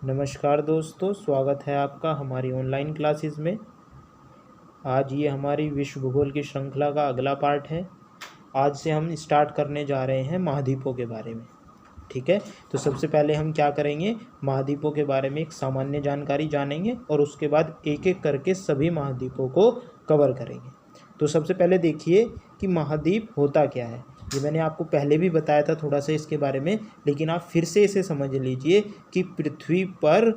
नमस्कार दोस्तों, स्वागत है आपका हमारी ऑनलाइन क्लासेस में। आज ये हमारी विश्व भूगोल की श्रृंखला का अगला पार्ट है। आज से हम स्टार्ट करने जा रहे हैं महाद्वीपों के बारे में। ठीक है, तो सबसे पहले हम क्या करेंगे, महाद्वीपों के बारे में एक सामान्य जानकारी जानेंगे और उसके बाद एक एक करके सभी महाद्वीपों को कवर करेंगे। तो सबसे पहले देखिए कि महाद्वीप होता क्या है। ये मैंने आपको पहले भी बताया था थोड़ा सा इसके बारे में, लेकिन आप फिर से इसे समझ लीजिए कि पृथ्वी पर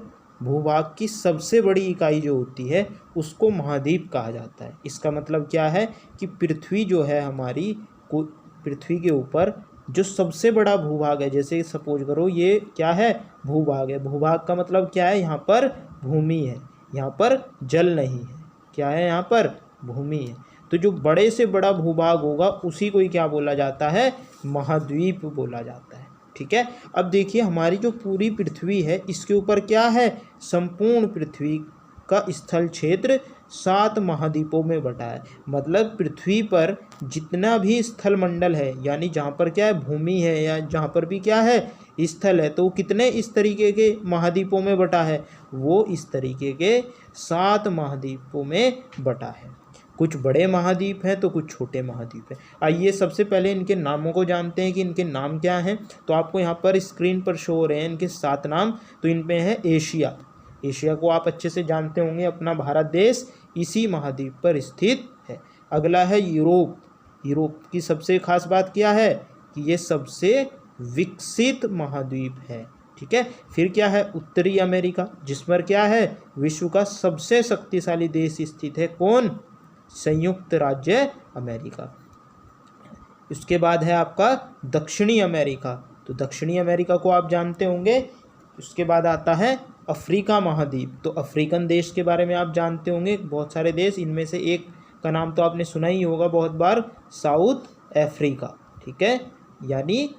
भूभाग की सबसे बड़ी इकाई जो होती है उसको महाद्वीप कहा जाता है। इसका मतलब क्या है कि पृथ्वी जो है हमारी को पृथ्वी के ऊपर जो सबसे बड़ा भूभाग है, जैसे सपोज करो ये क्या है, भूभाग है। भूभाग का मतलब क्या है, यहाँ पर भूमि है, यहाँ पर जल नहीं है। क्या है, यहाँ पर भूमि है। तो जो बड़े से बड़ा भूभाग होगा उसी को ही क्या बोला जाता है, महाद्वीप बोला जाता है। ठीक है, अब देखिए हमारी जो पूरी पृथ्वी है इसके ऊपर क्या है, संपूर्ण पृथ्वी का स्थल क्षेत्र 7 महाद्वीपों में बटा है। मतलब पृथ्वी पर जितना भी स्थल मंडल है, यानी जहाँ पर क्या है, भूमि है या जहाँ पर भी क्या है, स्थल है, तो कितने इस तरीके के महाद्वीपों में बटा है, वो इस तरीके के 7 महाद्वीपों में बटा है। कुछ बड़े महाद्वीप हैं तो कुछ छोटे महाद्वीप हैं। आइए सबसे पहले इनके नामों को जानते हैं कि इनके नाम क्या हैं। तो आपको यहाँ पर स्क्रीन पर शो हो रहे हैं इनके 7 नाम। तो इनमें है एशिया। एशिया को आप अच्छे से जानते होंगे, अपना भारत देश इसी महाद्वीप पर स्थित है। अगला है यूरोप। यूरोप की सबसे खास बात क्या है कि ये सबसे विकसित महाद्वीप है। ठीक है, फिर क्या है, उत्तरी अमेरिका, जिस पर क्या है, विश्व का सबसे शक्तिशाली देश स्थित है। कौन, संयुक्त राज्य अमेरिका। उसके बाद है आपका दक्षिणी अमेरिका। तो दक्षिणी अमेरिका को आप जानते होंगे। उसके बाद आता है अफ्रीका महाद्वीप। तो अफ्रीकन देश के बारे में आप जानते होंगे, बहुत सारे देश, इनमें से एक का नाम तो आपने सुना ही होगा बहुत बार, साउथ अफ्रीका। ठीक है, यानी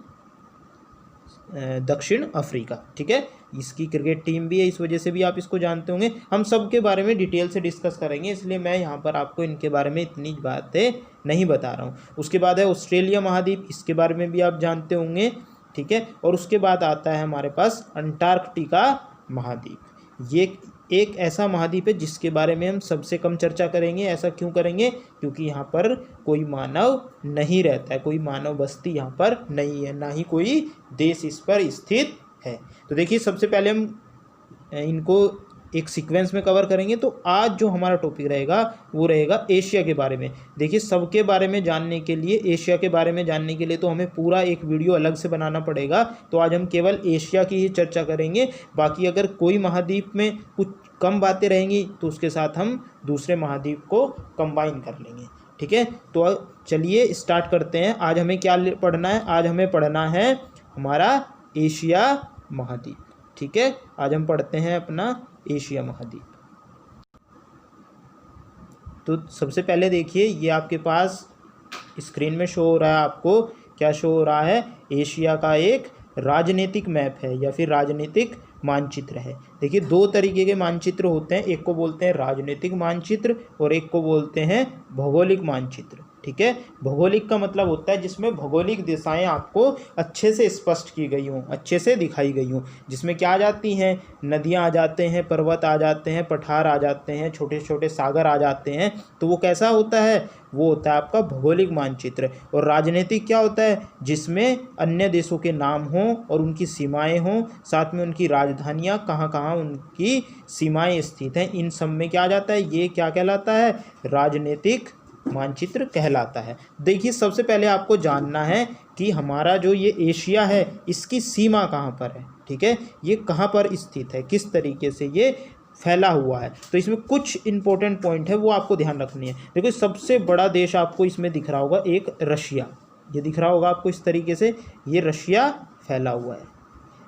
दक्षिण अफ्रीका। ठीक है, इसकी क्रिकेट टीम भी है, इस वजह से भी आप इसको जानते होंगे। हम सब के बारे में डिटेल से डिस्कस करेंगे, इसलिए मैं यहाँ पर आपको इनके बारे में इतनी बातें नहीं बता रहा हूँ। उसके बाद है ऑस्ट्रेलिया महाद्वीप, इसके बारे में भी आप जानते होंगे। ठीक है, और उसके बाद आता है हमारे पास अंटार्कटिका महाद्वीप। ये एक ऐसा महाद्वीप है जिसके बारे में हम सबसे कम चर्चा करेंगे। ऐसा क्यों करेंगे, क्योंकि यहाँ पर कोई मानव नहीं रहता है, कोई मानव बस्ती यहाँ पर नहीं है, ना ही कोई देश इस पर स्थित है। तो देखिए सबसे पहले हम इनको एक सीक्वेंस में कवर करेंगे। तो आज जो हमारा टॉपिक रहेगा वो रहेगा एशिया के बारे में। देखिए सबके बारे में जानने के लिए, एशिया के बारे में जानने के लिए तो हमें पूरा एक वीडियो अलग से बनाना पड़ेगा। तो आज हम केवल एशिया की ही चर्चा करेंगे। बाकी अगर कोई महाद्वीप में कुछ कम बातें रहेंगी तो उसके साथ हम दूसरे महाद्वीप को कंबाइन कर लेंगे। ठीक है, तो चलिए स्टार्ट करते हैं। आज हमें क्या पढ़ना है, आज हमें पढ़ना है हमारा एशिया महाद्वीप। ठीक है, आज हम पढ़ते हैं अपना एशिया महाद्वीप। तो सबसे पहले देखिए ये आपके पास स्क्रीन में शो हो रहा है, आपको क्या शो हो रहा है, एशिया का एक राजनीतिक मैप है या फिर राजनीतिक मानचित्र है। देखिए 2 तरीके के मानचित्र होते हैं, एक को बोलते हैं राजनीतिक मानचित्र और एक को बोलते हैं भौगोलिक मानचित्र। ठीक है, भौगोलिक का मतलब होता है जिसमें भौगोलिक दिशाएं आपको अच्छे से स्पष्ट की गई हों, अच्छे से दिखाई गई हों, जिसमें क्या आ जाती हैं, नदियां आ जाते हैं, पर्वत आ जाते हैं, पठार आ जाते हैं, छोटे छोटे सागर आ जाते हैं। तो वो कैसा होता है, वो होता है आपका भौगोलिक मानचित्र। और राजनीतिक क्या होता है, जिसमें अन्य देशों के नाम हों और उनकी सीमाएं हों, साथ में उनकी राजधानियां कहाँ कहाँ उनकी सीमाएं स्थित हैं, इन सब में क्या आ जाता है, ये क्या कहलाता है, राजनीतिक मानचित्र कहलाता है। देखिए सबसे पहले आपको जानना है कि हमारा जो ये एशिया है इसकी सीमा कहाँ पर है। ठीक है, ये कहाँ पर स्थित है, किस तरीके से ये फैला हुआ है। तो इसमें कुछ इंपॉर्टेंट पॉइंट है वो आपको ध्यान रखनी है। देखो सबसे बड़ा देश आपको इसमें दिख रहा होगा, एक रशिया, ये दिख रहा होगा आपको इस तरीके से, ये रशिया फैला हुआ है।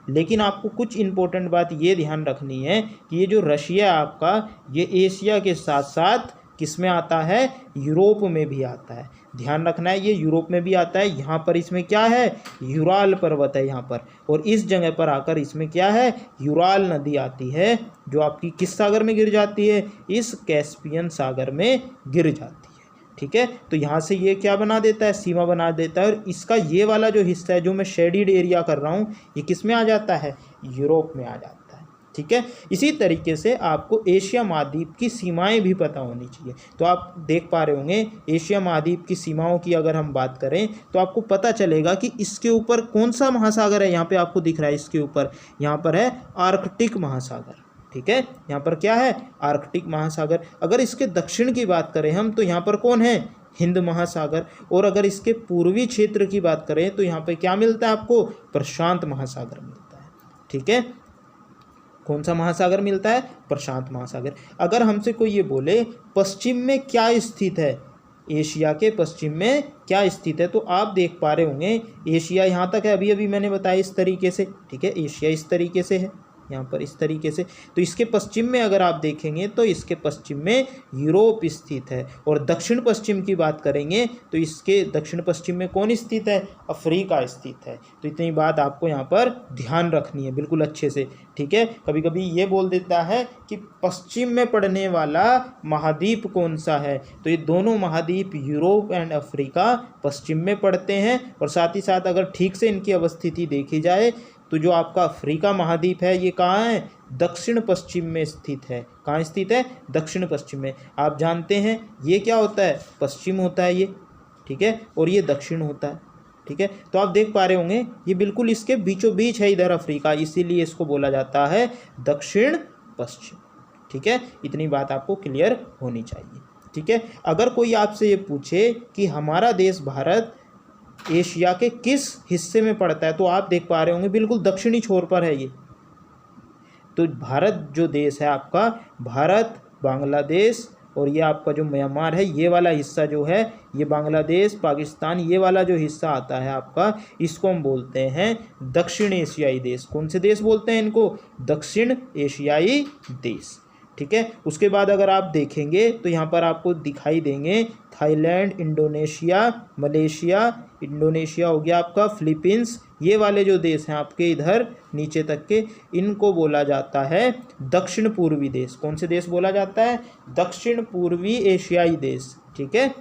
लेकिन आपको कुछ इंपॉर्टेंट बात ये ध्यान रखनी है कि ये जो रशिया आपका, ये एशिया के साथ साथ किस में आता है, यूरोप में भी आता है। ध्यान रखना है, ये यूरोप में भी आता है। यहाँ पर इसमें क्या है, यूराल पर्वत है यहाँ पर, और इस जगह पर आकर इसमें क्या है, यूराल नदी आती है, जो आपकी किस सागर में गिर जाती है, इस कैस्पियन सागर में गिर जाती है। ठीक है, तो यहाँ से ये क्या बना देता है, सीमा बना देता है। और इसका ये वाला जो हिस्सा है जो मैं शेडिड एरिया कर रहा हूँ, ये किस में आ जाता है, यूरोप में आ जाता है। ठीक है। इसी तरीके से आपको एशिया महाद्वीप की सीमाएं भी पता होनी चाहिए। तो आप देख पा रहे होंगे एशिया महाद्वीप की सीमाओं की अगर हम बात करें तो आपको पता चलेगा कि इसके ऊपर कौन सा महासागर है। यहाँ पे आपको दिख रहा है इसके ऊपर, यहाँ पर है आर्कटिक महासागर, ठीक है। यहाँ पर क्या है, आर्कटिक महासागर। अगर इसके दक्षिण की बात करें हम तो यहाँ पर कौन है, हिंद महासागर। और अगर इसके पूर्वी क्षेत्र की बात करें तो यहाँ पे क्या मिलता है आपको, प्रशांत महासागर मिलता है, ठीक है। कौन सा महासागर मिलता है, प्रशांत महासागर। अगर हमसे कोई ये बोले पश्चिम में क्या स्थित है, एशिया के पश्चिम में क्या स्थित है, तो आप देख पा रहे होंगे एशिया यहाँ तक है, अभी अभी मैंने बताया इस तरीके से, ठीक है। एशिया इस तरीके से है, यहाँ पर इस तरीके से। तो इसके पश्चिम में अगर आप देखेंगे तो इसके पश्चिम में यूरोप स्थित है। और दक्षिण पश्चिम की बात करेंगे तो इसके दक्षिण पश्चिम में कौन स्थित है, अफ्रीका स्थित है। तो इतनी बात आपको यहाँ पर ध्यान रखनी है बिल्कुल अच्छे से, ठीक है। कभी कभी ये बोल देता है कि पश्चिम में पड़ने वाला महाद्वीप कौन सा है, तो ये दोनों महाद्वीप यूरोप एंड अफ्रीका पश्चिम में पड़ते हैं। और साथ ही साथ अगर ठीक से इनकी अवस्थिति देखी जाए तो जो आपका अफ्रीका महाद्वीप है ये कहाँ है, दक्षिण पश्चिम में स्थित है। कहाँ स्थित है, दक्षिण पश्चिम में। आप जानते हैं ये क्या होता है, पश्चिम होता है ये, ठीक है, और ये दक्षिण होता है, ठीक है। तो आप देख पा रहे होंगे ये बिल्कुल इसके बीचों बीच है इधर अफ्रीका, इसीलिए इसको बोला जाता है दक्षिण पश्चिम, ठीक है। इतनी बात आपको क्लियर होनी चाहिए, ठीक है। अगर कोई आपसे ये पूछे कि हमारा देश भारत एशिया के किस हिस्से में पड़ता है, तो आप देख पा रहे होंगे बिल्कुल दक्षिणी छोर पर है ये। तो भारत जो देश है आपका, भारत, बांग्लादेश और ये आपका जो म्यांमार है, ये वाला हिस्सा जो है, ये बांग्लादेश, पाकिस्तान, ये वाला जो हिस्सा आता है आपका, इसको हम बोलते हैं दक्षिण एशियाई देश। कौन से देश बोलते हैं इनको, दक्षिण एशियाई देश, ठीक है। उसके बाद अगर आप देखेंगे तो यहाँ पर आपको दिखाई देंगे थाईलैंड, इंडोनेशिया, मलेशिया, इंडोनेशिया हो गया आपका, फिलीपींस, ये वाले जो देश हैं आपके इधर नीचे तक के, इनको बोला जाता है दक्षिण पूर्वी देश। कौन से देश बोला जाता है, दक्षिण पूर्वी एशियाई देश, ठीक है।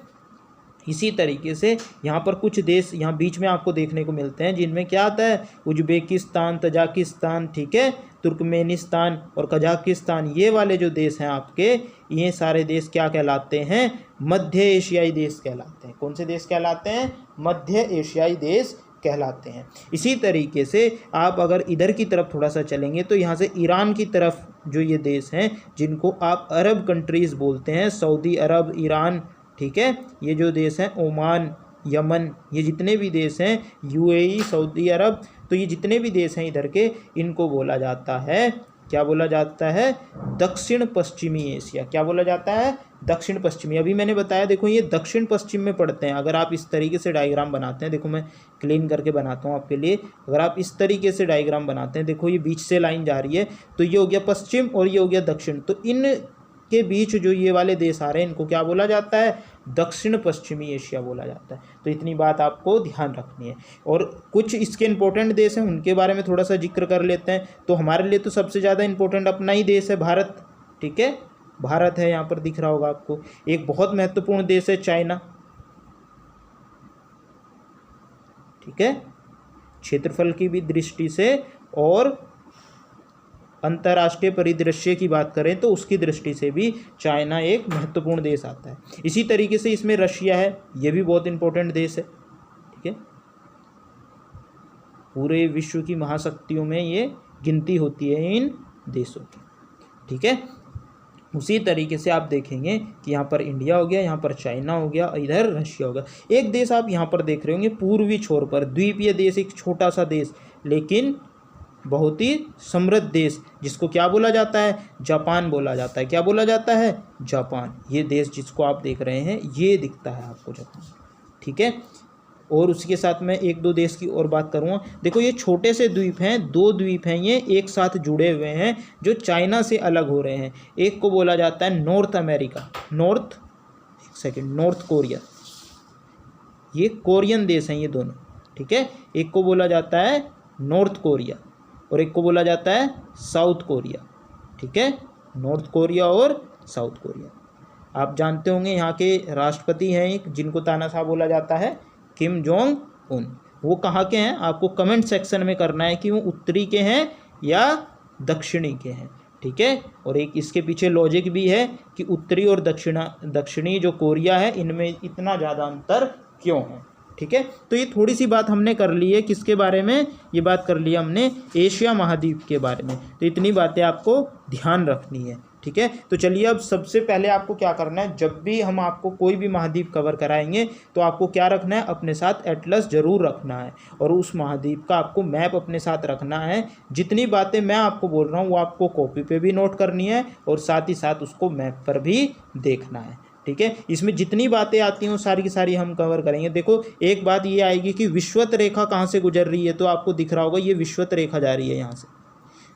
इसी तरीके से यहाँ पर कुछ देश यहाँ बीच में आपको देखने को मिलते हैं जिनमें क्या आता है, उज्बेकिस्तान, तजाकिस्तान, ठीक है, तुर्कमेनिस्तान और कजाकिस्तान, ये वाले जो देश हैं आपके, ये सारे देश क्या कहलाते हैं, मध्य एशियाई देश कहलाते हैं। कौन से देश कहलाते हैं, मध्य एशियाई देश कहलाते हैं। इसी तरीके से आप अगर इधर की तरफ थोड़ा सा चलेंगे तो यहाँ से ईरान की तरफ जो ये देश हैं जिनको आप अरब कंट्रीज़ बोलते हैं, सऊदी अरब, ईरान, ठीक है, ये जो देश हैं, ओमान, यमन, ये जितने भी देश हैं, यूएई, सऊदी अरब, तो ये जितने भी देश हैं इधर के, इनको बोला जाता है, क्या बोला जाता है, दक्षिण पश्चिमी एशिया। क्या बोला जाता है, दक्षिण पश्चिमी। अभी मैंने बताया देखो ये दक्षिण पश्चिम में पड़ते हैं। अगर आप इस तरीके से डायग्राम बनाते हैं, देखो मैं क्लीन करके बनाता हूँ आपके लिए, अगर आप इस तरीके से डायग्राम बनाते हैं, देखो ये बीच से लाइन जा रही है, तो ये हो गया पश्चिम और ये हो गया दक्षिण। तो इन के बीच जो ये वाले देश आ रहे हैं इनको क्या बोला जाता है, दक्षिण पश्चिमी एशिया बोला जाता है। तो इतनी बात आपको ध्यान रखनी है। और कुछ इसके इंपॉर्टेंट देश हैं उनके बारे में थोड़ा सा जिक्र कर लेते हैं। तो हमारे लिए तो सबसे ज़्यादा इंपॉर्टेंट अपना ही देश है, भारत, ठीक है, भारत है, यहाँ पर दिख रहा होगा आपको। एक बहुत महत्वपूर्ण देश है चाइना, ठीक है, क्षेत्रफल की भी दृष्टि से और अंतर्राष्ट्रीय परिदृश्य की बात करें तो उसकी दृष्टि से भी चाइना एक महत्वपूर्ण देश आता है। इसी तरीके से इसमें रशिया है, ये भी बहुत इंपॉर्टेंट देश है, ठीक है, पूरे विश्व की महाशक्तियों में ये गिनती होती है इन देशों की, ठीक है। उसी तरीके से आप देखेंगे कि यहाँ पर इंडिया हो गया, यहाँ पर चाइना हो गया, इधर रशिया हो गया। एक देश आप यहाँ पर देख रहे होंगे पूर्वी छोर पर, द्वीपीय देश, एक छोटा सा देश लेकिन बहुत ही समृद्ध देश, जिसको क्या बोला जाता है, जापान बोला जाता है। क्या बोला जाता है, जापान। ये देश जिसको आप देख रहे हैं ये दिखता है आपको, जापान, ठीक है। और उसके साथ मैं एक दो देश की और बात करूँगा। देखो ये छोटे से द्वीप हैं, दो द्वीप हैं, ये एक साथ जुड़े हुए हैं जो चाइना से अलग हो रहे हैं। एक को बोला जाता है नॉर्थ अमेरिका, नॉर्थ कोरिया, ये कोरियन देश हैं ये दोनों, ठीक है। एक को बोला जाता है नॉर्थ कोरिया और एक को बोला जाता है साउथ कोरिया, ठीक है, नॉर्थ कोरिया और साउथ कोरिया। आप जानते होंगे यहाँ के राष्ट्रपति हैं एक, जिनको तानाशाह बोला जाता है, किम जोंग उन। वो कहाँ के हैं, आपको कमेंट सेक्शन में करना है कि वो उत्तरी के हैं या दक्षिणी के हैं, ठीक है। और एक इसके पीछे लॉजिक भी है कि उत्तरी और दक्षिणी जो कोरिया है इनमें इतना ज़्यादा अंतर क्यों है, ठीक है। तो ये थोड़ी सी बात हमने कर ली है किसके बारे में, ये बात कर ली है हमने एशिया महाद्वीप के बारे में। तो इतनी बातें आपको ध्यान रखनी है, ठीक है। तो चलिए अब सबसे पहले आपको क्या करना है, जब भी हम आपको कोई भी महाद्वीप कवर कराएंगे तो आपको क्या रखना है, अपने साथ एटलस जरूर रखना है और उस महाद्वीप का आपको मैप अपने साथ रखना है। जितनी बातें मैं आपको बोल रहा हूँ वो आपको कॉपी पे भी नोट करनी है और साथ ही साथ उसको मैप पर भी देखना है, ठीक है। इसमें जितनी बातें आती हैं वो सारी की सारी हम कवर करेंगे। देखो एक बात ये आएगी कि विषुवत रेखा कहाँ से गुजर रही है, तो आपको दिख रहा होगा ये विषुवत रेखा जा रही है यहाँ से,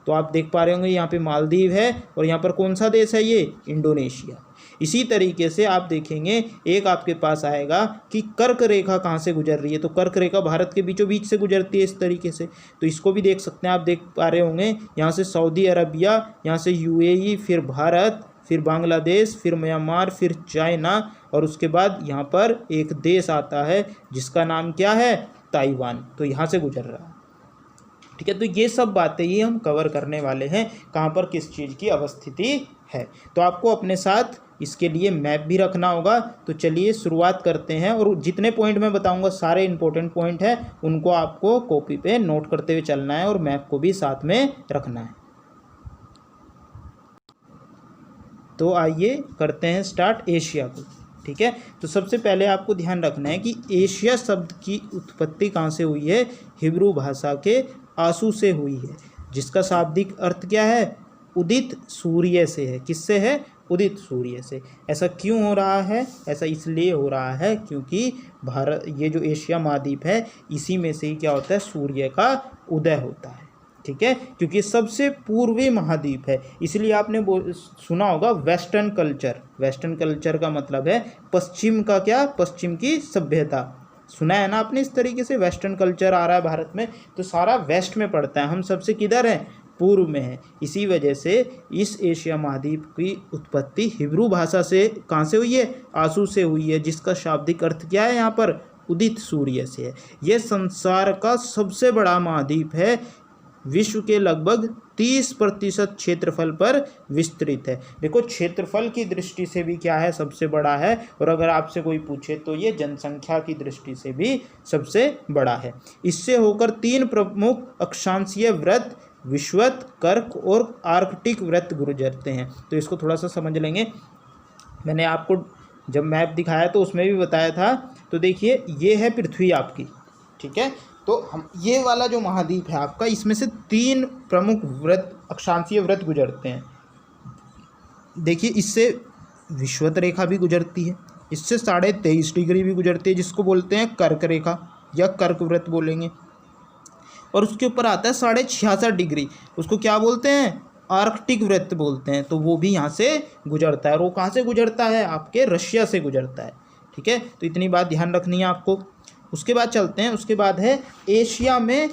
तो आप देख पा रहे होंगे यहाँ पे मालदीव है और यहाँ पर कौन सा देश है, ये इंडोनेशिया। इसी तरीके से आप देखेंगे एक आपके पास आएगा कि कर्क रेखा कहाँ से गुजर रही है, तो कर्क रेखा भारत के बीचों बीच से गुजरती है इस तरीके से, तो इसको भी देख सकते हैं। आप देख पा रहे होंगे यहाँ से सऊदी अरबिया, यहाँ से यूएई, फिर भारत, फिर बांग्लादेश, फिर म्यांमार, फिर चाइना और उसके बाद यहाँ पर एक देश आता है जिसका नाम क्या है, ताइवान, तो यहाँ से गुजर रहा है, ठीक है। तो ये सब बातें ही हम कवर करने वाले हैं, कहाँ पर किस चीज़ की अवस्थिति है। तो आपको अपने साथ इसके लिए मैप भी रखना होगा। तो चलिए शुरुआत करते हैं और जितने पॉइंट मैं बताऊंगा सारे इंपॉर्टेंट पॉइंट हैं, उनको आपको कॉपी पे नोट करते हुए चलना है और मैप को भी साथ में रखना है। तो आइए करते हैं स्टार्ट एशिया को, ठीक है। तो सबसे पहले आपको ध्यान रखना है कि एशिया शब्द की उत्पत्ति कहाँ से हुई है, हिब्रू भाषा के आंसू से हुई है, जिसका शाब्दिक अर्थ क्या है, उदित सूर्य से है। किससे है, उदित सूर्य से। ऐसा क्यों हो रहा है, ऐसा इसलिए हो रहा है क्योंकि भारत, ये जो एशिया महाद्वीप है इसी में से ही क्या होता है, सूर्य का उदय होता है, ठीक है। क्योंकि सबसे पूर्वी महाद्वीप है, इसलिए आपने सुना होगा वेस्टर्न कल्चर। वेस्टर्न कल्चर का मतलब है पश्चिम का क्या, पश्चिम की सभ्यता, सुना है ना आपने। इस तरीके से वेस्टर्न कल्चर आ रहा है भारत में, तो सारा वेस्ट में पड़ता है, हम सबसे किधर हैं, पूर्व में है। इसी वजह से इस एशिया महाद्वीप की उत्पत्ति हिब्रू भाषा से कहाँ से हुई है, आंसू से हुई है, जिसका शाब्दिक अर्थ क्या है यहाँ पर, उदित सूर्य से है। यह संसार का सबसे बड़ा महाद्वीप है, विश्व के लगभग 30% क्षेत्रफल पर विस्तृत है। देखो क्षेत्रफल की दृष्टि से भी क्या है, सबसे बड़ा है, और अगर आपसे कोई पूछे तो ये जनसंख्या की दृष्टि से भी सबसे बड़ा है। इससे होकर 3 प्रमुख अक्षांशीय वृत्त विषुवत, कर्क और आर्कटिक वृत्त गुजरते हैं। तो इसको थोड़ा सा समझ लेंगे। मैंने आपको जब मैप दिखाया तो उसमें भी बताया था। तो देखिए ये है पृथ्वी आपकी, ठीक है। तो हम ये वाला जो महाद्वीप है आपका, इसमें से 3 प्रमुख वृत्त, अक्षांशीय वृत्त गुजरते हैं। देखिए इससे विषुवत रेखा भी गुजरती है, इससे 23.5 डिग्री भी गुजरती है, जिसको बोलते हैं कर्क रेखा या कर्क वृत्त बोलेंगे। और उसके ऊपर आता है 66.5 डिग्री, उसको क्या बोलते हैं, आर्कटिक वृत्त बोलते हैं। तो वो भी यहाँ से गुजरता है, और वो कहाँ से गुजरता है, आपके रशिया से गुजरता है, ठीक है। तो इतनी बात ध्यान रखनी है आपको। उसके बाद चलते हैं, उसके बाद है एशिया में,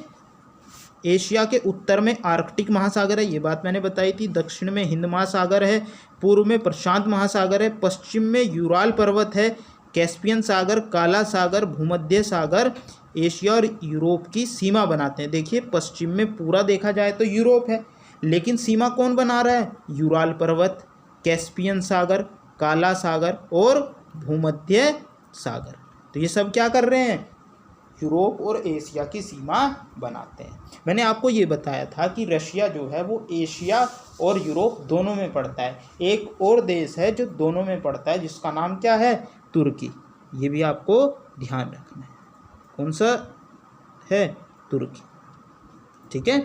एशिया के उत्तर में आर्कटिक महासागर है, ये बात मैंने बताई थी। दक्षिण में हिंद महासागर है, पूर्व में प्रशांत महासागर है, पश्चिम में यूराल पर्वत है, कैस्पियन सागर, काला सागर, भूमध्य सागर एशिया और यूरोप की सीमा बनाते हैं। देखिए पश्चिम में पूरा देखा जाए तो यूरोप है, लेकिन सीमा कौन बना रहा है, यूराल पर्वत, कैस्पियन सागर, काला सागर और भूमध्य सागर। तो ये सब क्या कर रहे हैं, यूरोप और एशिया की सीमा बनाते हैं। मैंने आपको ये बताया था कि रशिया जो है वो एशिया और यूरोप दोनों में पड़ता है। एक और देश है जो दोनों में पड़ता है, जिसका नाम क्या है, तुर्की। ये भी आपको ध्यान रखना है, कौन सा है, तुर्की, ठीक है।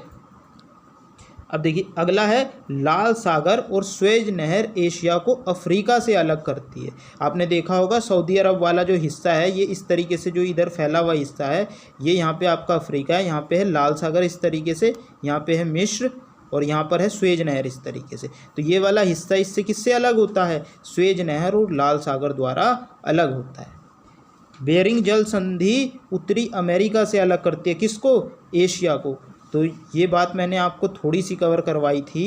अब देखिए अगला है लाल सागर और स्वेज नहर एशिया को अफ्रीका से अलग करती है। आपने देखा होगा सऊदी अरब वाला जो हिस्सा है, ये इस तरीके से जो इधर फैला हुआ हिस्सा है, ये यहाँ पे आपका अफ्रीका है, यहाँ पे है लाल सागर इस तरीके से, यहाँ पे है मिस्र और यहाँ पर है स्वेज नहर इस तरीके से। तो ये वाला हिस्सा इससे किससे अलग होता है, स्वेज नहर और लाल सागर द्वारा अलग होता है। बेरिंग जल संधि उत्तरी अमेरिका से अलग करती है, किसको, एशिया को। तो ये बात मैंने आपको थोड़ी सी कवर करवाई थी,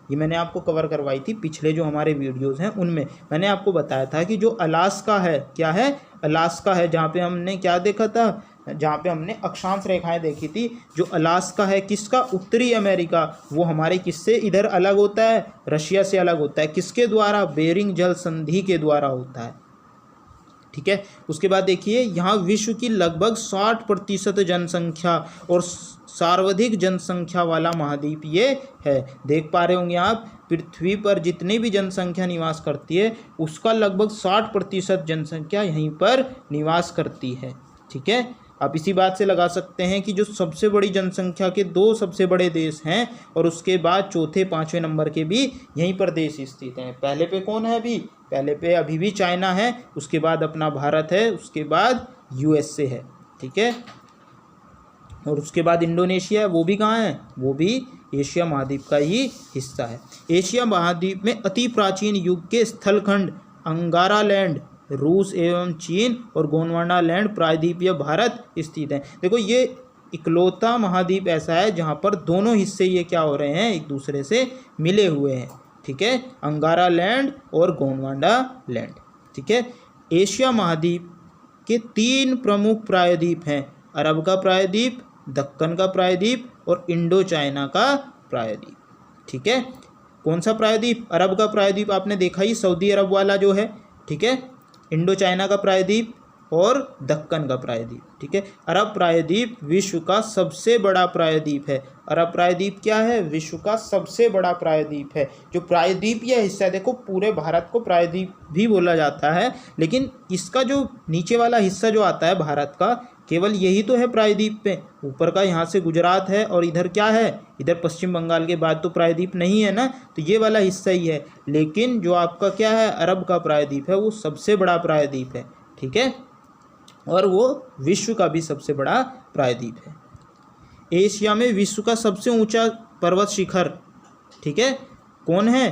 ये मैंने आपको कवर करवाई थी पिछले जो हमारे वीडियोस हैं उनमें। मैंने आपको बताया था कि जो अलास्का है, क्या है, अलास्का है, जहाँ पे हमने क्या देखा था, जहाँ पे हमने अक्षांश रेखाएं देखी थी, जो अलास्का है किसका, उत्तरी अमेरिका, वो हमारे किससे इधर अलग होता है, रशिया से अलग होता है। किसके द्वारा, बेरिंग जल संधि के द्वारा होता है। ठीक है, उसके बाद देखिए यहाँ विश्व की लगभग 60% जनसंख्या और सर्वाधिक जनसंख्या वाला महाद्वीप ये है। देख पा रहे होंगे आप, पृथ्वी पर जितनी भी जनसंख्या निवास करती है उसका लगभग 60% जनसंख्या यहीं पर निवास करती है। ठीक है, आप इसी बात से लगा सकते हैं कि जो सबसे बड़ी जनसंख्या के 2 सबसे बड़े देश हैं और उसके बाद चौथे 5वें नंबर के भी यहीं पर देश स्थित हैं। पहले पे कौन है, पहले पे अभी भी चाइना है, उसके बाद अपना भारत है, उसके बाद यूएसए है। ठीक है, और उसके बाद इंडोनेशिया है, वो भी कहाँ है, वो भी एशिया महाद्वीप का ही हिस्सा है। एशिया महाद्वीप में अति प्राचीन युग के स्थलखंड अंगारा लैंड रूस एवं चीन और गोंडवाना लैंड प्रायद्वीपीय भारत स्थित है। देखो ये इकलौता महाद्वीप ऐसा है जहाँ पर दोनों हिस्से ये क्या हो रहे हैं, एक दूसरे से मिले हुए हैं। ठीक है, अंगारा लैंड और गोंडवाना लैंड। ठीक है, एशिया महाद्वीप के 3 प्रमुख प्रायद्वीप हैं, अरब का प्रायद्वीप, दक्कन का प्रायद्वीप और इंडो चाइना का प्रायद्वीप। ठीक है, कौन सा प्रायद्वीप, अरब का प्रायद्वीप आपने देखा ही, सऊदी अरब वाला जो है। ठीक है, इंडो चाइना का प्रायद्वीप और दक्कन का प्रायद्वीप। ठीक है, अरब प्रायद्वीप विश्व का सबसे बड़ा प्रायद्वीप है। अरब प्रायद्वीप क्या है, विश्व का सबसे बड़ा प्रायद्वीप है। जो प्रायद्वीपीय हिस्सा है, देखो पूरे भारत को प्रायद्वीप भी बोला जाता है, लेकिन इसका जो नीचे वाला हिस्सा जो आता है भारत का, केवल यही तो है प्रायद्वीप पे। ऊपर का यहाँ से गुजरात है और इधर क्या है, इधर पश्चिम बंगाल के बाद तो प्रायद्वीप नहीं है ना, तो ये वाला हिस्सा ही है। लेकिन जो आपका क्या है, अरब का प्रायद्वीप है, वो सबसे बड़ा प्रायद्वीप है। ठीक है, और वो विश्व का भी सबसे बड़ा प्रायद्वीप है। एशिया में विश्व का सबसे ऊंचा पर्वत शिखर, ठीक है, कौन है,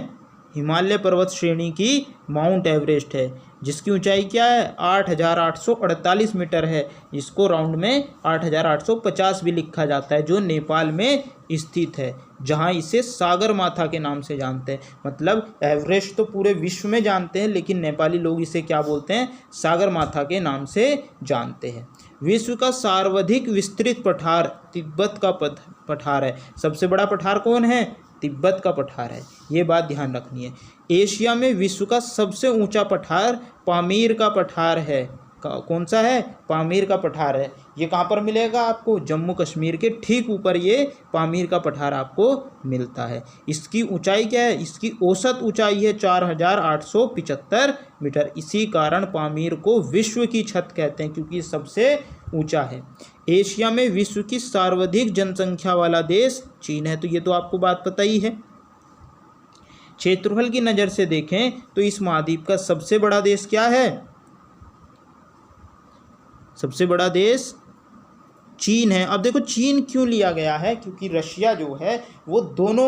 हिमालय पर्वत श्रेणी की माउंट एवरेस्ट है, जिसकी ऊंचाई क्या है, 8,848 मीटर है, जिसको राउंड में 8,850 भी लिखा जाता है, जो नेपाल में स्थित है, जहां इसे सागर माथा के नाम से जानते हैं। मतलब एवरेस्ट तो पूरे विश्व में जानते हैं, लेकिन नेपाली लोग इसे क्या बोलते हैं, सागर माथा के नाम से जानते हैं। विश्व का सर्वाधिक विस्तृत पठार तिब्बत का पठार है। सबसे बड़ा पठार कौन है, तिब्बत का पठार है, ये बात ध्यान रखनी है। एशिया में विश्व का सबसे ऊंचा पठार पामीर का पठार है। कौन सा है, पामीर का पठार है। ये कहाँ पर मिलेगा आपको, जम्मू कश्मीर के ठीक ऊपर ये पामीर का पठार आपको मिलता है। इसकी ऊंचाई क्या है, इसकी औसत ऊंचाई है 4,875 मीटर। इसी कारण पामीर को विश्व की छत कहते हैं, क्योंकि सबसे ऊंचा है। एशिया में विश्व की सर्वाधिक जनसंख्या वाला देश चीन है, तो ये तो आपको बात पता ही है। क्षेत्रफल की नज़र से देखें तो इस महाद्वीप का सबसे बड़ा देश क्या है, सबसे बड़ा देश चीन है। अब देखो चीन क्यों लिया गया है, क्योंकि रशिया जो है वो दोनों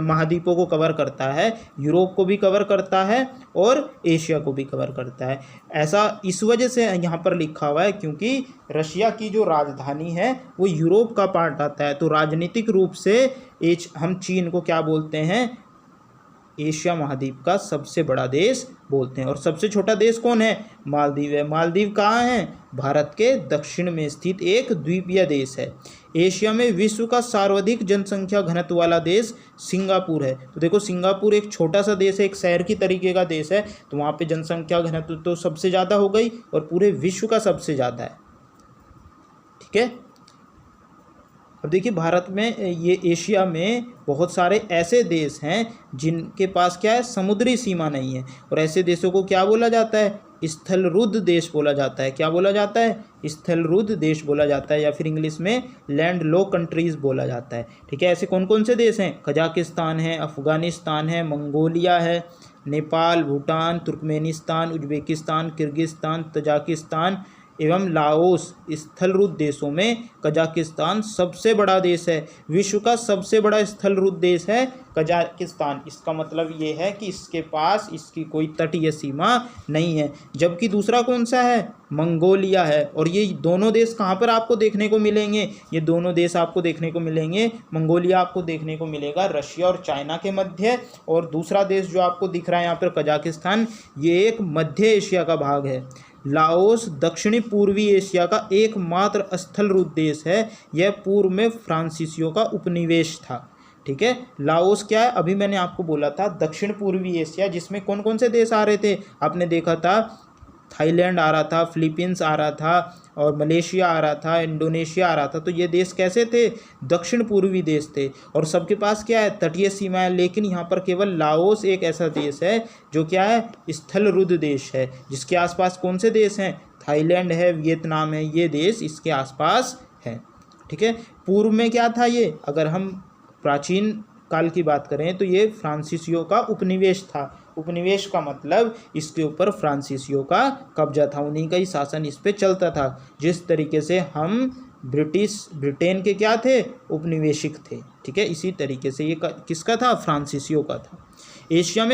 महाद्वीपों को कवर करता है, यूरोप को भी कवर करता है और एशिया को भी कवर करता है। ऐसा इस वजह से यहाँ पर लिखा हुआ है क्योंकि रशिया की जो राजधानी है वो यूरोप का पार्ट आता है, तो राजनीतिक रूप से हम चीन को क्या बोलते हैं, एशिया महाद्वीप का सबसे बड़ा देश बोलते हैं। और सबसे छोटा देश कौन है, मालदीव है। मालदीव कहाँ है, भारत के दक्षिण में स्थित एक द्वीपीय देश है। एशिया में विश्व का सर्वाधिक जनसंख्या घनत्व वाला देश सिंगापुर है। तो देखो सिंगापुर एक छोटा सा देश है, एक शहर की तरीके का देश है, तो वहाँ पे जनसंख्या घनत्व तो सबसे ज़्यादा हो गई और पूरे विश्व का सबसे ज़्यादा है। ठीक है, अब देखिए भारत में, ये एशिया में बहुत सारे ऐसे देश हैं जिनके पास क्या है, समुद्री सीमा नहीं है, और ऐसे देशों को क्या बोला जाता है, स्थलरुद्ध देश बोला जाता है। क्या बोला जाता है, स्थलरुद्ध देश बोला जाता है, या फिर इंग्लिश में लैंड लॉक कंट्रीज बोला जाता है। ठीक है, ऐसे कौन कौन से देश हैं, कजाकिस्तान है, अफगानिस्तान है, मंगोलिया है, Nepal, Bhutan, Turkmenistan, Uzbekistan, Kyrgyzstan, Tajikistan एवं लाओस। स्थलरुद्ध देशों में कजाकिस्तान सबसे बड़ा देश है। विश्व का सबसे बड़ा स्थलरुद्ध देश है कजाकिस्तान। इसका मतलब ये है कि इसके पास इसकी कोई तटीय सीमा नहीं है। जबकि दूसरा कौन सा है, मंगोलिया है। और ये दोनों देश कहाँ पर आपको देखने को मिलेंगे, ये दोनों देश आपको देखने को मिलेंगे, मंगोलिया आपको देखने को मिलेगा रशिया और चाइना के मध्य, और दूसरा देश जो आपको दिख रहा है यहाँ पर कजाकिस्तान, ये एक मध्य एशिया का भाग है। लाओस दक्षिणी पूर्वी एशिया का एकमात्र स्थलरूप देश है। यह पूर्व में फ्रांसीसियों का उपनिवेश था। ठीक है, लाओस क्या है, अभी मैंने आपको बोला था दक्षिण पूर्वी एशिया, जिसमें कौन कौन से देश आ रहे थे, आपने देखा था थाईलैंड आ रहा था, फिलीपींस आ रहा था, और मलेशिया आ रहा था, इंडोनेशिया आ रहा था। तो ये देश कैसे थे, दक्षिण पूर्वी देश थे, और सबके पास क्या है, तटीय सीमाएं। लेकिन यहाँ पर केवल लाओस एक ऐसा देश है जो क्या है, स्थलरुद्ध देश है, जिसके आसपास कौन से देश हैं, थाईलैंड है, वियतनाम है, ये देश इसके आसपास है। ठीक है, पूर्व में क्या था ये, अगर हम प्राचीन काल की बात करें तो ये फ्रांसीसियों का उपनिवेश था। उपनिवेश का मतलब इसके ऊपर फ्रांसीसियों का कब्जा था, उन्हीं का ही शासन इस पे चलता था। जिस तरीके से हम ब्रिटेन के क्या थे, उपनिवेशिक थे। ठीक है, इसी तरीके से ये किसका था, फ्रांसीसियों का था। एशिया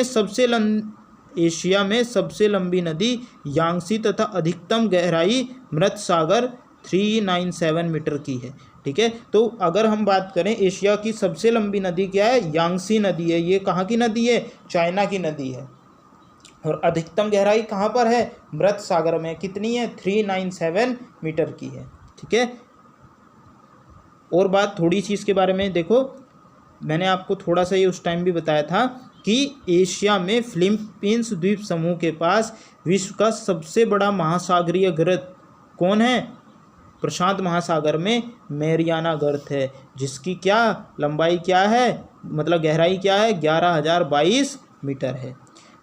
में सबसे लंबी नदी यांगसी तथा अधिकतम गहराई मृत सागर 397 मीटर की है। ठीक है, तो अगर हम बात करें एशिया की सबसे लंबी नदी क्या है, यांगसी नदी है। ये कहाँ की नदी है, चाइना की नदी है। और अधिकतम गहराई कहाँ पर है, मृत सागर में। कितनी है, 397 मीटर की है। ठीक है, और बात थोड़ी सी इसके बारे में देखो, मैंने आपको थोड़ा सा ये उस टाइम भी बताया था कि एशिया में फिलीपींस द्वीप समूह के पास विश्व का सबसे बड़ा महासागरीय गर्त कौन है, प्रशांत महासागर में मैरियाना गर्त है, जिसकी क्या लंबाई क्या है, मतलब गहराई क्या है, 11,022 मीटर है।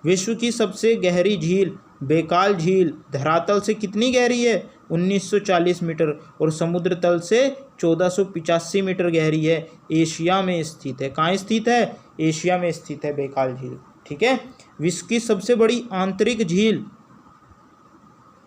विश्व की सबसे गहरी झील बेकाल झील धरातल से कितनी गहरी है, 1940 मीटर, और समुद्र तल से 1485 मीटर गहरी है। एशिया में स्थित है। कहाँ स्थित है, एशिया में स्थित है बेकाल झील। ठीक है, विश्व की सबसे बड़ी आंतरिक झील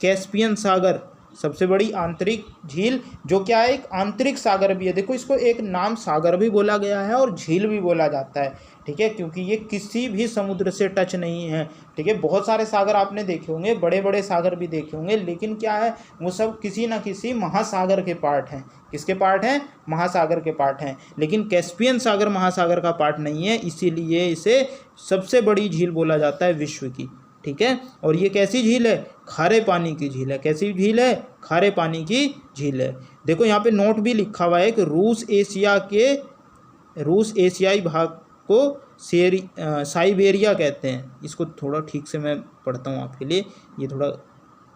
कैस्पियन सागर, सबसे बड़ी आंतरिक झील, जो क्या है, एक आंतरिक सागर भी है। देखो, इसको एक नाम सागर भी बोला गया है और झील भी बोला जाता है। ठीक है, क्योंकि ये किसी भी समुद्र से टच नहीं है। ठीक है, बहुत सारे सागर आपने देखे होंगे, बड़े बड़े सागर भी देखे होंगे, लेकिन क्या है, वो सब किसी ना किसी महासागर के पार्ट हैं। किसके पार्ट हैं, महासागर के पार्ट हैं। लेकिन कैस्पियन सागर महासागर का पार्ट नहीं है, इसीलिए इसे सबसे बड़ी झील बोला जाता है विश्व की। ठीक है, और ये कैसी झील है, खारे पानी की झील है। कैसी झील है, खारे पानी की झील है। देखो यहाँ पे नोट भी लिखा हुआ है कि रूस एशियाई भाग को साइबेरिया कहते हैं। इसको थोड़ा ठीक से मैं पढ़ता हूँ आपके लिए, ये थोड़ा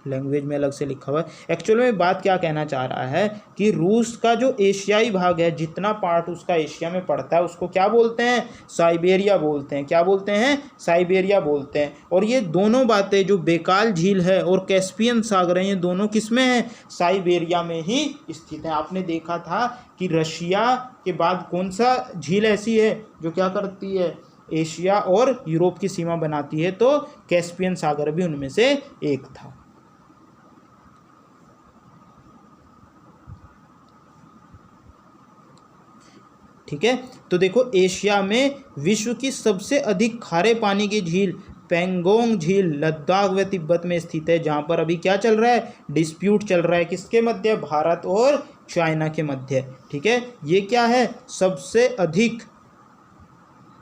लैंग्वेज में अलग से लिखा हुआ है। एक्चुअल में बात क्या कहना चाह रहा है कि रूस का जो एशियाई भाग है, जितना पार्ट उसका एशिया में पड़ता है, उसको क्या बोलते हैं, साइबेरिया बोलते हैं। क्या बोलते हैं, साइबेरिया बोलते हैं। और ये दोनों बातें, जो बेकाल झील है और कैस्पियन सागर है, ये दोनों किस में हैं, साइबेरिया में ही स्थित है। आपने देखा था कि रशिया के बाद कौन सा झील ऐसी है जो क्या करती है, एशिया और यूरोप की सीमा बनाती है, तो कैस्पियन सागर भी उनमें से एक था। ठीक है, तो देखो, एशिया में विश्व की सबसे अधिक खारे पानी की झील पेंगोंग झील लद्दाख व तिब्बत में स्थित है, जहां पर अभी क्या चल रहा है, डिस्प्यूट चल रहा है। किसके मध्य, भारत और चाइना के मध्य। ठीक है, ये क्या है, सबसे अधिक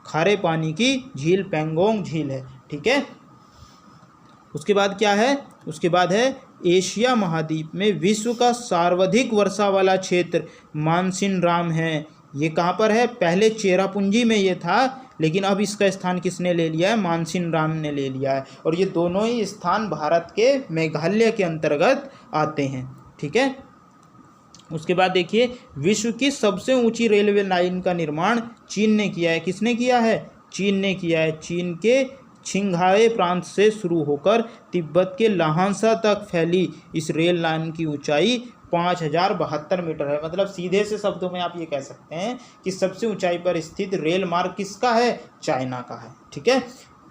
खारे पानी की झील पेंगोंग झील है। ठीक है, उसके बाद क्या है, उसके बाद है एशिया महाद्वीप में विश्व का सर्वाधिक वर्षा वाला क्षेत्र मानसिनराम है। ये कहाँ पर है, पहले चेरापूंजी में ये था, लेकिन अब इसका स्थान किसने ले लिया है, मानसिनराम ने ले लिया है। और ये दोनों ही स्थान भारत के मेघालय के अंतर्गत आते हैं। ठीक है, उसके बाद देखिए, विश्व की सबसे ऊंची रेलवे लाइन का निर्माण चीन ने किया है। किसने किया है, चीन ने किया है। चीन के छिंघाई प्रांत से शुरू होकर तिब्बत के लाहंसा तक फैली इस रेल लाइन की ऊंचाई 5072 मीटर है। मतलब सीधे से शब्दों में आप ये कह सकते हैं कि सबसे ऊंचाई पर स्थित रेल मार्ग किसका है, चाइना का है। ठीक है,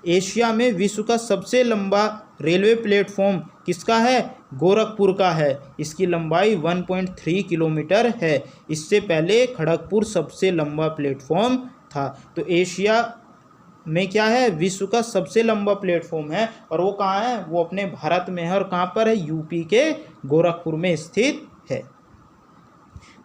एशिया में विश्व का सबसे लंबा रेलवे प्लेटफॉर्म किसका है, गोरखपुर का है। इसकी लंबाई 1.3 किलोमीटर है। इससे पहले खड़गपुर सबसे लंबा प्लेटफॉर्म था। तो एशिया में क्या है, विश्व का सबसे लंबा प्लेटफॉर्म है, और वो कहाँ है, वो अपने भारत में है। और कहाँ पर है, यूपी के गोरखपुर में स्थित है।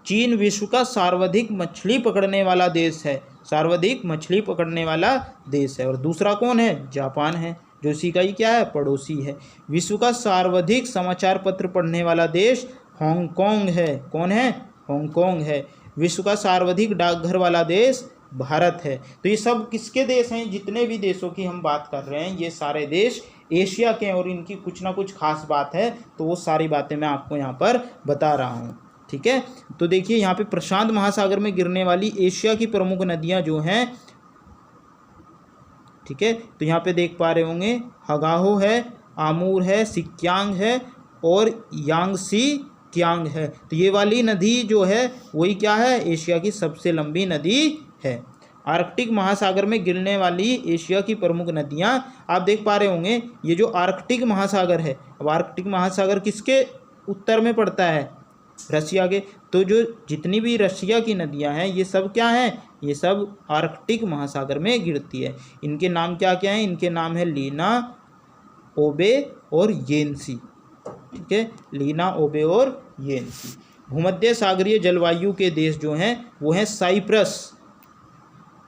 चीन विश्व का सर्वाधिक मछली पकड़ने वाला देश है। सर्वाधिक मछली पकड़ने वाला देश है। और दूसरा कौन है, जापान है। जो उसी का ही क्या है, पड़ोसी है। विश्व का सर्वाधिक समाचार पत्र पढ़ने वाला देश हांगकांग है। कौन है, हांगकांग है। विश्व का सर्वाधिक डाकघर वाला देश भारत है। तो ये सब किसके देश हैं, जितने भी देशों की हम बात कर रहे हैं ये सारे देश एशिया के हैं और इनकी कुछ ना कुछ खास बात है, तो वो सारी बातें मैं आपको यहाँ पर बता रहा हूँ। ठीक है, तो देखिए यहाँ पे प्रशांत महासागर में गिरने वाली एशिया की प्रमुख नदियाँ जो हैं, ठीक है, तो यहाँ पे देख पा रहे होंगे हगाहो है, आमूर है, सिक्यांग है और यांगसी कियांग है। तो ये वाली नदी जो है वही क्या है, एशिया की सबसे लंबी नदी है। आर्कटिक महासागर में गिरने वाली एशिया की प्रमुख नदियाँ आप देख पा रहे होंगे, ये जो आर्कटिक महासागर है, अब आर्कटिक महासागर किसके उत्तर में पड़ता है, रशिया के। तो जो जितनी भी रशिया की नदियां हैं ये सब क्या हैं, ये सब आर्कटिक महासागर में गिरती है। इनके नाम क्या क्या हैं, इनके नाम है लीना, ओबे और येंसी। ठीक है, लीना, ओबे और येंसी। भूमध्य सागरीय जलवायु के देश जो हैं वो हैं Cyprus,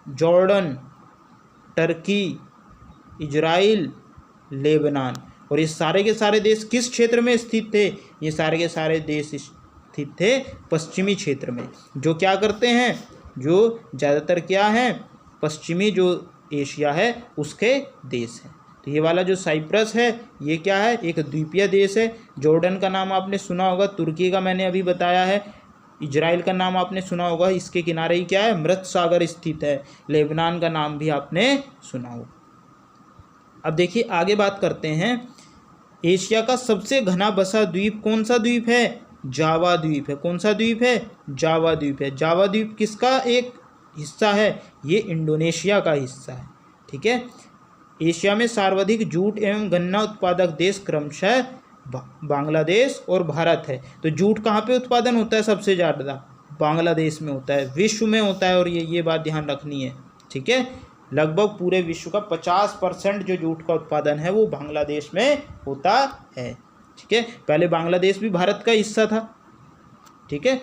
Jordan, Turkey, Israel, Lebanon. और ये सारे के सारे देश किस क्षेत्र में स्थित थे, ये सारे के सारे देश स्थित थे पश्चिमी क्षेत्र में। जो क्या करते हैं, जो ज़्यादातर क्या हैं, पश्चिमी जो एशिया है उसके देश हैं। तो ये वाला जो साइप्रस है ये क्या है, एक द्वीपीय देश है। जॉर्डन का नाम आपने सुना होगा, तुर्की का मैंने अभी बताया है, इजराइल का नाम आपने सुना होगा, इसके किनारे ही क्या है, मृत सागर स्थित है। लेबनान का नाम भी आपने सुना होगा। अब देखिए आगे बात करते हैं, एशिया का सबसे घना बसा द्वीप कौन सा द्वीप है, जावा द्वीप है। कौन सा द्वीप है, जावा द्वीप है। जावा द्वीप किसका एक हिस्सा है, ये इंडोनेशिया का हिस्सा है। ठीक है, एशिया में सर्वाधिक जूट एवं गन्ना उत्पादक देश क्रमशः बांग्लादेश और भारत है। तो जूट कहाँ पे उत्पादन होता है सबसे ज़्यादा, बांग्लादेश में होता है, विश्व में होता है, और ये बात ध्यान रखनी है। ठीक है, लगभग पूरे विश्व का 50% जो जूट का उत्पादन है वो बांग्लादेश में होता है। ठीक है, पहले बांग्लादेश भी भारत का हिस्सा था। ठीक है,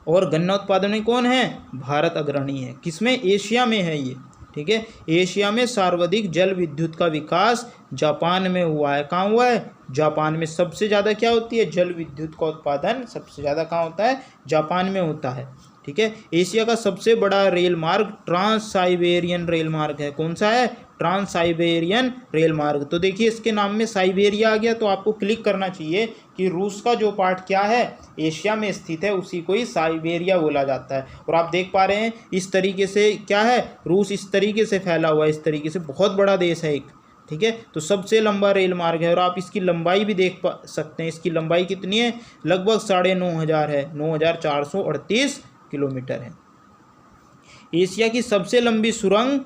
और गन्ना उत्पादन में कौन है, भारत अग्रणी है। किसमें, एशिया में है ये। ठीक है, एशिया में सर्वाधिक जल विद्युत का विकास जापान में हुआ है। कहाँ हुआ है, जापान में। सबसे ज़्यादा क्या होती है, जल विद्युत का उत्पादन सबसे ज़्यादा कहाँ होता है, जापान में होता है। ठीक है, एशिया का सबसे बड़ा रेल मार्ग ट्रांस साइबेरियन रेल मार्ग है। कौन सा है, ट्रांस साइबेरियन रेल मार्ग। तो देखिए इसके नाम में साइबेरिया आ गया, तो आपको क्लिक करना चाहिए कि रूस का जो पार्ट क्या है, एशिया में स्थित है, उसी को ही साइबेरिया बोला जाता है। और आप देख पा रहे हैं इस तरीके से क्या है, रूस इस तरीके से फैला हुआ है, इस तरीके से बहुत बड़ा देश है एक। ठीक है, तो सबसे लंबा रेल मार्ग है, और आप इसकी लंबाई भी देख पा सकते हैं। इसकी लंबाई कितनी है, लगभग 9,500 है, 9,438 किलोमीटर है। एशिया की सबसे लंबी सुरंग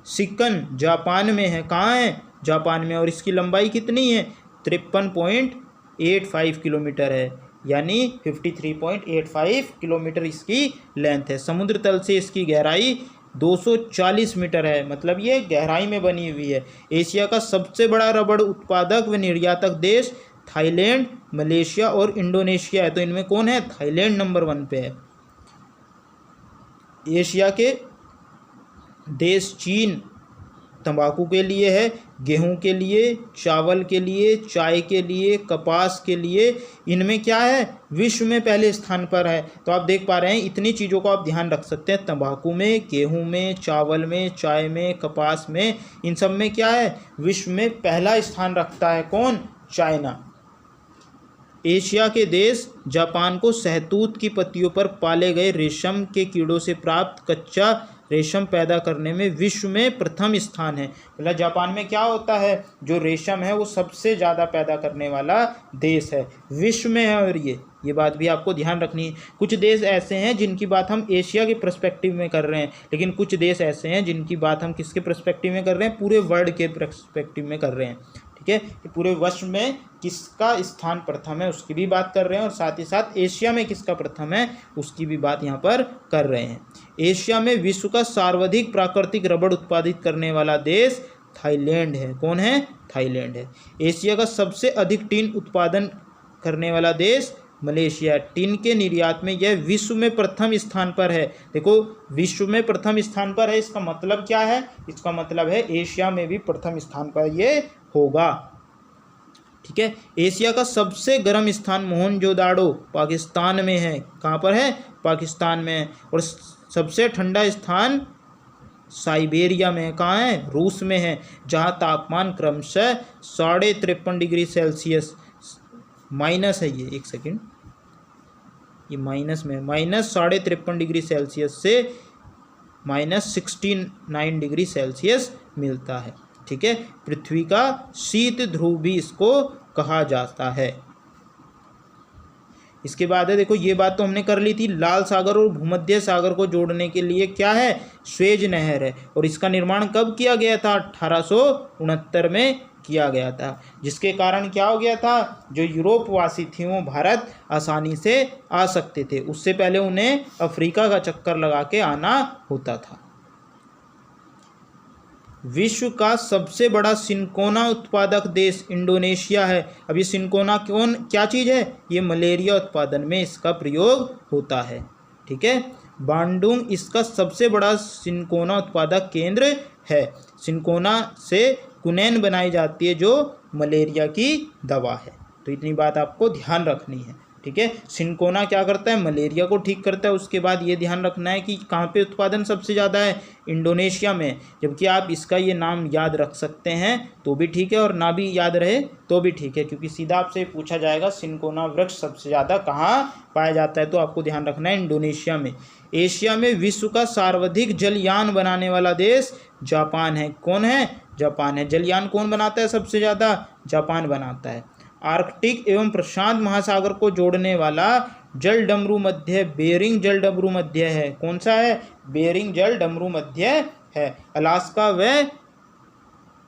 सिक्कन जापान में है। कहाँ है, जापान में, और इसकी लंबाई कितनी है, 53.85 किलोमीटर है, यानी 53.85 किलोमीटर इसकी लेंथ है। समुद्र तल से इसकी गहराई 240 मीटर है, मतलब ये गहराई में बनी हुई है। एशिया का सबसे बड़ा रबड़ उत्पादक व निर्यातक देश थाईलैंड, मलेशिया और इंडोनेशिया है। तो इनमें कौन है, थाईलैंड नंबर 1 पे है। एशिया के देश चीन तंबाकू के लिए है, गेहूं के लिए, चावल के लिए, चाय के लिए, कपास के लिए, इनमें क्या है, विश्व में पहले स्थान पर है। तो आप देख पा रहे हैं इतनी चीज़ों को आप ध्यान रख सकते हैं, तंबाकू में, गेहूं में, चावल में, चाय में, कपास में, इन सब में क्या है, विश्व में पहला स्थान रखता है कौन, चाइना। एशिया के देश जापान को शहतूत की पत्तियों पर पाले गए रेशम के कीड़ों से प्राप्त कच्चा रेशम पैदा करने में विश्व में प्रथम स्थान है। मतलब जापान में क्या होता है, जो रेशम है वो सबसे ज़्यादा पैदा करने वाला देश है, विश्व में है। और ये बात भी आपको ध्यान रखनी है। कुछ देश ऐसे हैं जिनकी बात हम एशिया के पर्सपेक्टिव में कर रहे हैं, लेकिन कुछ देश ऐसे हैं जिनकी बात हम किसके पर्सपेक्टिव में कर रहे हैं, पूरे वर्ल्ड के पर्सपेक्टिव में कर रहे हैं। ठीक है, कि पूरे विश्व में किसका स्थान प्रथम है उसकी भी बात कर रहे हैं, और साथ ही साथ एशिया में किसका प्रथम है उसकी भी बात यहाँ पर कर रहे हैं। एशिया में विश्व का सर्वाधिक प्राकृतिक रबड़ उत्पादित करने वाला देश थाईलैंड है। कौन है, थाईलैंड है। एशिया का सबसे अधिक टीन उत्पादन करने वाला देश मलेशिया। टिन के निर्यात में यह विश्व में प्रथम स्थान पर है। देखो, विश्व में प्रथम स्थान पर है, इसका मतलब क्या है? इसका मतलब है एशिया में भी प्रथम स्थान पर ये होगा। ठीक है। एशिया का सबसे गर्म स्थान मोहनजोदाड़ो पाकिस्तान में है। कहाँ पर है? पाकिस्तान में है। और सबसे ठंडा स्थान साइबेरिया में है। कहाँ है? रूस में है, जहाँ तापमान क्रमशः 53.5 डिग्री सेल्सियस माइनस है। ये एक सेकेंड, ये माइनस में, -53.5 डिग्री सेल्सियस से -69 डिग्री सेल्सियस मिलता है। ठीक है। पृथ्वी का शीत ध्रुव भी इसको कहा जाता है। इसके बाद है, देखो ये बात तो हमने कर ली थी, लाल सागर और भूमध्य सागर को जोड़ने के लिए क्या है? स्वेज नहर है। और इसका निर्माण कब किया गया था? 1869 में किया गया था, जिसके कारण क्या हो गया था? जो यूरोपवासी थे वो भारत आसानी से आ सकते थे, उससे पहले उन्हें अफ्रीका का चक्कर लगा के आना होता था। विश्व का सबसे बड़ा सिनकोना उत्पादक देश इंडोनेशिया है। अब ये सिनकोना क्या चीज़ है? ये मलेरिया उत्पादन में इसका प्रयोग होता है। ठीक है। बांडुंग इसका सबसे बड़ा सिनकोना उत्पादक केंद्र है। सिनकोना से क्विनैन बनाई जाती है, जो मलेरिया की दवा है। तो इतनी बात आपको ध्यान रखनी है। ठीक है। सिनकोना क्या करता है? मलेरिया को ठीक करता है। उसके बाद ये ध्यान रखना है कि कहाँ पे उत्पादन सबसे ज़्यादा है? इंडोनेशिया में। जबकि आप इसका ये नाम याद रख सकते हैं तो भी ठीक है, और ना भी याद रहे तो भी ठीक है, क्योंकि सीधा आपसे पूछा जाएगा सिनकोना वृक्ष सबसे ज़्यादा कहाँ पाया जाता है, तो आपको ध्यान रखना है इंडोनेशिया में। एशिया में विश्व का सर्वाधिक जलयान बनाने वाला देश जापान है। कौन है? जापान है। जलयान कौन बनाता है सबसे ज़्यादा? जापान बनाता है। आर्कटिक एवं प्रशांत महासागर को जोड़ने वाला जल डमरू मध्य बेरिंग जल डमरू मध्य है। कौन सा है? बेरिंग जल डमरू मध्य है। अलास्का व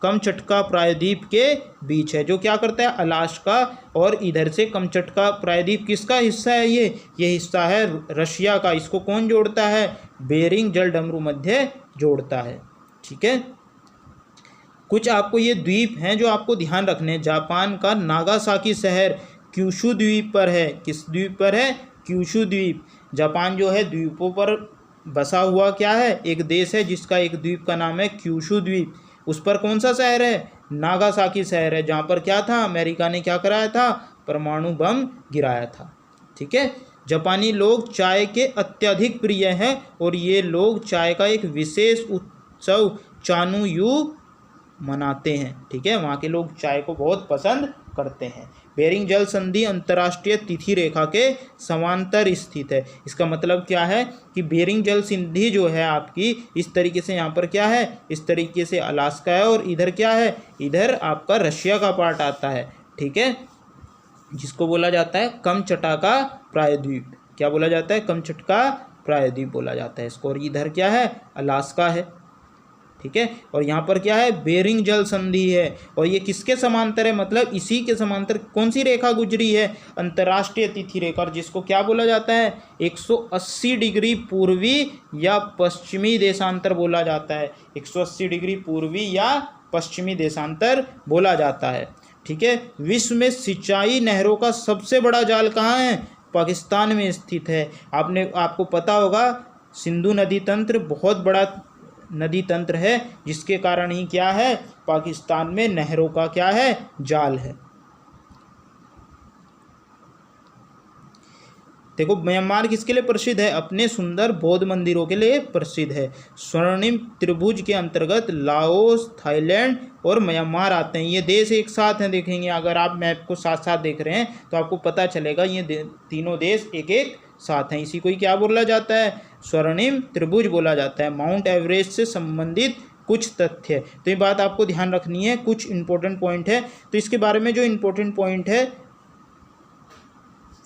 कमचटका प्रायद्वीप के बीच है। जो क्या करता है? अलास्का और इधर से कमचटका प्रायद्वीप किसका हिस्सा है? ये हिस्सा है रशिया का। इसको कौन जोड़ता है? बेरिंग जल डमरू मध्य जोड़ता है। ठीक है। कुछ आपको ये द्वीप हैं जो आपको ध्यान रखने हैं। जापान का नागासाकी शहर क्यूशू द्वीप पर है। किस द्वीप पर है? क्यूशू द्वीप। जापान जो है द्वीपों पर बसा हुआ क्या है? एक देश है जिसका एक द्वीप का नाम है क्यूशू द्वीप। उस पर कौन सा शहर है? नागासाकी शहर है, जहाँ पर क्या था? अमेरिका ने क्या कराया था? परमाणु बम गिराया था। ठीक है। जापानी लोग चाय के अत्यधिक प्रिय हैं और ये लोग चाय का एक विशेष उत्सव चानुयू मनाते हैं। ठीक है। वहाँ के लोग चाय को बहुत पसंद करते हैं। बेरिंग जल संधि अंतर्राष्ट्रीय तिथि रेखा के समांतर स्थित है। इसका मतलब क्या है कि बेरिंग जल संधि जो है आपकी इस तरीके से, यहाँ पर क्या है? इस तरीके से अलास्का है, और इधर क्या है? इधर आपका रशिया का पार्ट आता है। ठीक है। जिसको बोला जाता है कमचटका प्रायद्वीप। क्या बोला जाता है? कमचटका प्रायद्वीप बोला जाता है इसको। और इधर क्या है? अलास्का है। ठीक है। और यहाँ पर क्या है? बेरिंग जल संधि है। और ये किसके समांतर है? मतलब इसी के समांतर कौन सी रेखा गुजरी है? अंतर्राष्ट्रीय तिथि रेखा, जिसको क्या बोला जाता है? 180 डिग्री पूर्वी या पश्चिमी देशांतर बोला जाता है। 180 डिग्री पूर्वी या पश्चिमी देशांतर बोला जाता है। ठीक है। विश्व में सिंचाई नहरों का सबसे बड़ा जाल कहाँ है? पाकिस्तान में स्थित है। आपको पता होगा सिंधु नदी तंत्र बहुत बड़ा नदी तंत्र है, जिसके कारण ही क्या है? पाकिस्तान में नहरों का क्या है? जाल है। देखो, म्यांमार किसके लिए प्रसिद्ध है? अपने सुंदर बौद्ध मंदिरों के लिए प्रसिद्ध है। स्वर्णिम त्रिभुज के अंतर्गत लाओस, थाईलैंड और म्यांमार आते हैं। ये देश एक साथ हैं। देखेंगे अगर आप मैप को साथ साथ देख रहे हैं तो आपको पता चलेगा ये तीनों देश एक एक साथ हैं। इसी को ही क्या बोला जाता है? स्वर्णिम त्रिभुज बोला जाता है। माउंट एवरेस्ट से संबंधित कुछ तथ्य, तो ये बात आपको ध्यान रखनी है। कुछ इंपॉर्टेंट पॉइंट है, तो इसके बारे में जो इंपॉर्टेंट पॉइंट है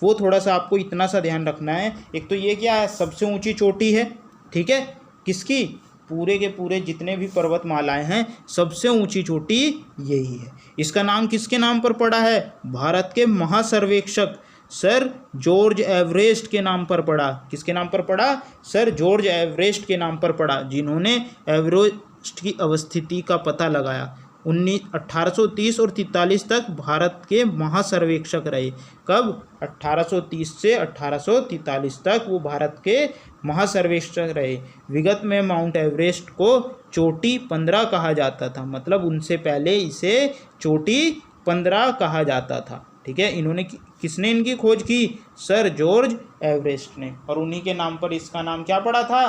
वो थोड़ा सा आपको इतना सा ध्यान रखना है। एक तो ये क्या है? सबसे ऊंची चोटी है। ठीक है। किसकी? पूरे के पूरे जितने भी पर्वतमालाएं हैं सबसे ऊंची चोटी यही है। इसका नाम किसके नाम पर पड़ा है? भारत के महासर्वेक्षक सर जॉर्ज एवरेस्ट के नाम पर पड़ा। किसके नाम पर पड़ा? सर जॉर्ज एवरेस्ट के नाम पर पड़ा, जिन्होंने एवरेस्ट की अवस्थिति का पता लगाया। 1830 और 43 तक भारत के महासर्वेक्षक रहे। कब? 1830 से 1843 तक वो भारत के महासर्वेक्षक रहे। विगत में माउंट एवरेस्ट को चोटी 15 कहा जाता था, मतलब उनसे पहले इसे चोटी 15 कहा जाता था। ठीक है, इन्होंने किसने इनकी खोज की? सर जॉर्ज एवरेस्ट ने, और उन्हीं के नाम पर इसका नाम क्या पड़ा था?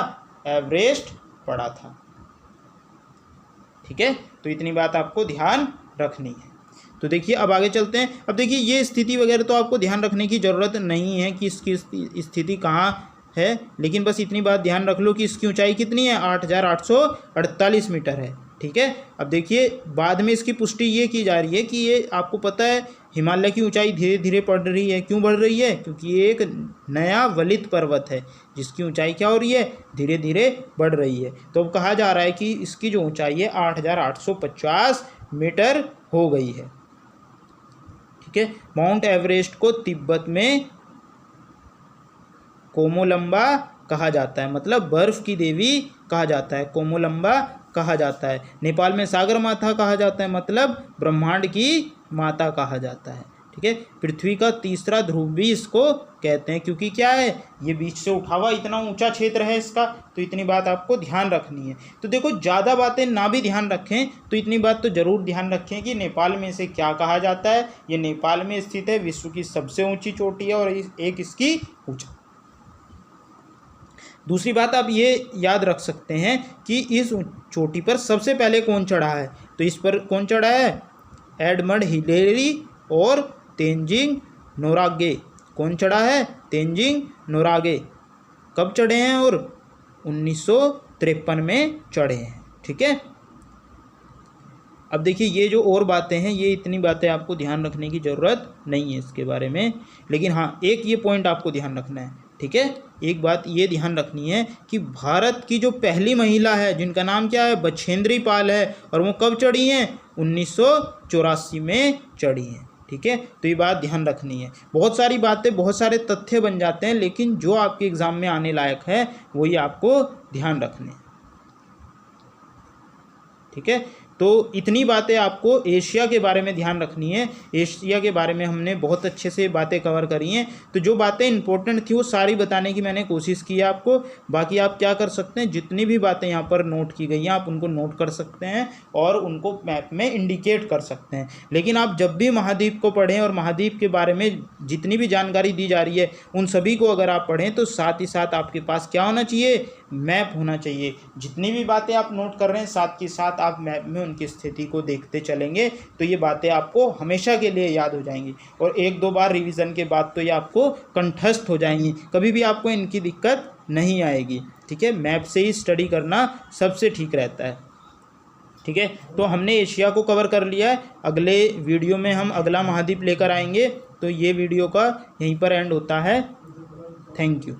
एवरेस्ट पड़ा था। ठीक है, तो इतनी बात आपको ध्यान रखनी है। तो देखिए अब आगे चलते हैं। अब देखिए ये स्थिति वगैरह तो आपको ध्यान रखने की ज़रूरत नहीं है कि इसकी स्थिति कहाँ है, लेकिन बस इतनी बात ध्यान रख लो कि इसकी ऊंचाई कितनी है? 8,848 मीटर है। ठीक है, अब देखिए बाद में इसकी पुष्टि ये की जा रही है कि ये आपको पता है हिमालय की ऊंचाई धीरे धीरे बढ़ रही है। क्यों बढ़ रही है? क्योंकि ये एक नया वलित पर्वत है जिसकी ऊंचाई क्या हो रही है? धीरे धीरे बढ़ रही है। तो अब कहा जा रहा है कि इसकी जो ऊंचाई है 8,850 मीटर हो गई है। ठीक है, माउंट एवरेस्ट को तिब्बत में कोमोलंबा कहा जाता है, मतलब बर्फ की देवी कहा जाता है, कोमोलंबा कहा जाता है। नेपाल में सागर माता कहा जाता है, मतलब ब्रह्मांड की माता कहा जाता है। ठीक है, पृथ्वी का तीसरा ध्रुव भी इसको कहते हैं, क्योंकि क्या है? ये बीच से उठा हुआ इतना ऊंचा क्षेत्र है इसका। तो इतनी बात आपको ध्यान रखनी है। तो देखो ज़्यादा बातें ना भी ध्यान रखें तो इतनी बात तो ज़रूर ध्यान रखें कि नेपाल में इसे क्या कहा जाता है। ये नेपाल में स्थित है, विश्व की सबसे ऊँची चोटी है और एक इसकी ऊँचा। दूसरी बात आप ये याद रख सकते हैं कि इस चोटी पर सबसे पहले कौन चढ़ा है? तो इस पर कौन चढ़ा है? एडमंड हिलेरी और तेंजिंग नोरागे। कौन चढ़ा है? तेंजिंग नोरागे। कब चढ़े हैं? और 1953 में चढ़े हैं। ठीक है, अब देखिए ये जो और बातें हैं, ये इतनी बातें आपको ध्यान रखने की ज़रूरत नहीं है इसके बारे में, लेकिन हाँ एक ये पॉइंट आपको ध्यान रखना है। ठीक है, एक बात ये ध्यान रखनी है कि भारत की जो पहली महिला है जिनका नाम क्या है? बछेंद्री पाल है, और वो कब चढ़ी हैं? 1984 में चढ़ी हैं। ठीक है, तो ये बात ध्यान रखनी है। बहुत सारी बातें, बहुत सारे तथ्य बन जाते हैं, लेकिन जो आपके एग्ज़ाम में आने लायक है वही आपको ध्यान रखने हैं। ठीक है, तो इतनी बातें आपको एशिया के बारे में ध्यान रखनी है। एशिया के बारे में हमने बहुत अच्छे से बातें कवर करी हैं। तो जो बातें इंपॉर्टेंट थी वो सारी बताने की मैंने कोशिश की है आपको। बाकी आप क्या कर सकते हैं, जितनी भी बातें यहाँ पर नोट की गई हैं आप उनको नोट कर सकते हैं और उनको मैप में इंडिकेट कर सकते हैं। लेकिन आप जब भी महाद्वीप को पढ़ें और महाद्वीप के बारे में जितनी भी जानकारी दी जा रही है उन सभी को अगर आप पढ़ें तो साथ ही साथ आपके पास क्या होना चाहिए? मैप होना चाहिए। जितनी भी बातें आप नोट कर रहे हैं साथ के साथ आप मैप में उनकी स्थिति को देखते चलेंगे तो ये बातें आपको हमेशा के लिए याद हो जाएंगी, और एक दो बार रिवीजन के बाद तो ये आपको कंठस्थ हो जाएंगी, कभी भी आपको इनकी दिक्कत नहीं आएगी। ठीक है, मैप से ही स्टडी करना सबसे ठीक रहता है। ठीक है, तो हमने एशिया को कवर कर लिया है। अगले वीडियो में हम अगला महाद्वीप लेकर आएंगे। तो ये वीडियो का यहीं पर एंड होता है। Thank you.